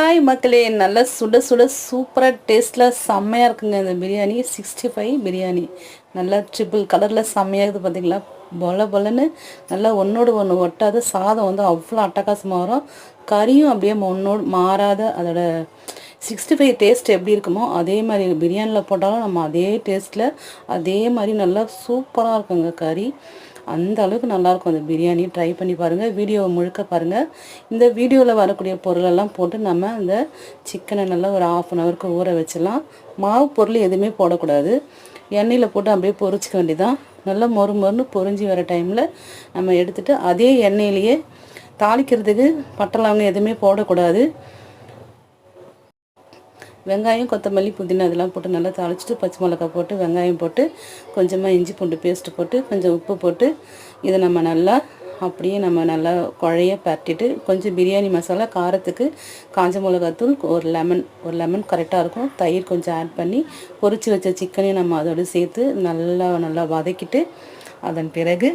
Hi மக்களே, நல்லா சுட சுட சூப்பராக டேஸ்ட்டில் செம்மையாக இருக்குங்க இந்த பிரியாணி. 65 பிரியாணி நல்லா ட்ரிபிள் கலரில் செம்மையாக இருக்குது பார்த்தீங்களா. பொல பொலன்னு நல்லா ஒன்றோடு ஒன்று ஒட்டாத சாதம் வந்து அவ்வளோ அட்டகாசமாக வரும். கறியும் அப்படியே ஒன்றோடு மாறாத அதோட 65 டேஸ்ட் எப்படி இருக்குமோ அதே மாதிரி பிரியாணியில் போட்டாலும் நம்ம அதே டேஸ்ட்டில் அதே மாதிரி நல்லா சூப்பராக இருக்குங்க கறி. அந்த அளவுக்கு நல்லாயிருக்கும் அந்த பிரியாணி. ட்ரை பண்ணி பாருங்கள், வீடியோவை முழுக்க பாருங்கள். இந்த வீடியோவில் வரக்கூடிய பொருளெல்லாம் போட்டு நம்ம அந்த சிக்கனை நல்லா ஒரு 1/2 ஹவருக்கு ஊற வச்சிடலாம். மாவு பொருள் எதுவுமே போடக்கூடாது. எண்ணெயில் போட்டு அப்படியே பொரிச்சிக்க வேண்டியதான். நல்லா மொறு மொறுன்னு பொரிஞ்சு வர டைமில் நம்ம எடுத்துகிட்டு அதே எண்ணெயிலேயே தாளிக்கிறதுக்கு பட்டை லவங்கம் எதுவுமே போடக்கூடாது. வெங்காயம், கொத்தமல்லி, புதினா இதெல்லாம் போட்டு நல்லா தாளிச்சிட்டு பச்சை மிளகாய் போட்டு வெங்காயம் போட்டு கொஞ்சமாக இஞ்சி பூண்டு பேஸ்ட்டு போட்டு கொஞ்சம் உப்பு போட்டு இதை நம்ம நல்லா அப்படியே நம்ம நல்லா குழைய பரட்டிட்டு கொஞ்சம் பிரியாணி மசாலா, காரத்துக்கு காஞ்ச மிளகாத்தூள், ஒரு லெமன் கரெக்டாக இருக்கும், தயிர் கொஞ்சம் ஆட் பண்ணி பொரிச்சு வச்ச சிக்கனையும் நம்ம அதோடு சேர்த்து நல்லா வதக்கிட்டு அதன் பிறகு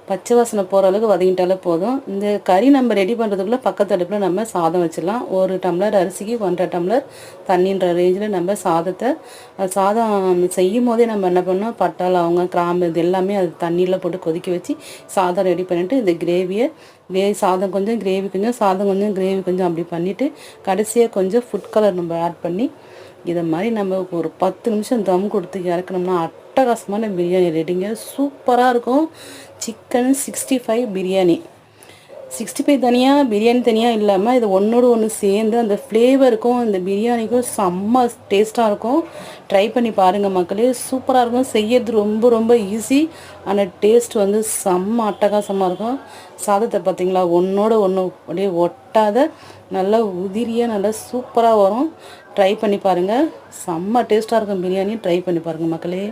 பச்சை வாசனை போகிற அளவுக்கு வதங்கிட்டாலே போதும். இந்த கறி நம்ம ரெடி பண்ணுறதுக்குள்ளே பக்கத்து அடுப்பில் நம்ம சாதம் வச்சிடலாம். 1 டம்ளர் அரிசிக்கு 1.5 டம்ளர் தண்ணின்ற ரேஞ்சில் நம்ம சாதம் செய்யும் போதே நம்ம என்ன பண்ணோம், பட்டை லவங்கம், கிராம்பு இது எல்லாமே அது தண்ணியில் போட்டு கொதிக்க வச்சு சாதம் ரெடி பண்ணிவிட்டு இந்த சாதம் கொஞ்சம் கிரேவி கொஞ்சம் சாதம் கொஞ்சம் கிரேவி கொஞ்சம் அப்படி பண்ணிவிட்டு கடைசியாக கொஞ்சம் ஃபுட் கலர் நம்ம ஆட் பண்ணி இதை மாதிரி நம்ம ஒரு 10 நிமிஷம் தம் கொடுத்து இறக்கணும்னா அட்டகாசமான பிரியாணி ரெடிங்க. சூப்பராக இருக்கும். சிக்கன் 65 பிரியாணி. 65 தனியாக பிரியாணி தனியாக இல்லாமல் இது ஒன்றோடு ஒன்று சேர்ந்து அந்த ஃப்ளேவருக்கும் அந்த பிரியாணிக்கும் செம்ம டேஸ்ட்டாக இருக்கும். ட்ரை பண்ணி பாருங்கள் மக்களே, சூப்பராக இருக்கும். செய்யறது ரொம்ப ஈஸி. ஆனால் டேஸ்ட் வந்து செம்ம அட்டகாசமாக இருக்கும். சாதத்தை பார்த்திங்களா, ஒன்றோடு ஒன்று அப்படியே ஒட்டாத நல்லா உதிரியாக நல்லா சூப்பராக வரும். ட்ரை பண்ணி பாருங்கள், செம்ம டேஸ்ட்டாக இருக்கும் பிரியாணி. ட்ரை பண்ணி பாருங்கள் மக்களே.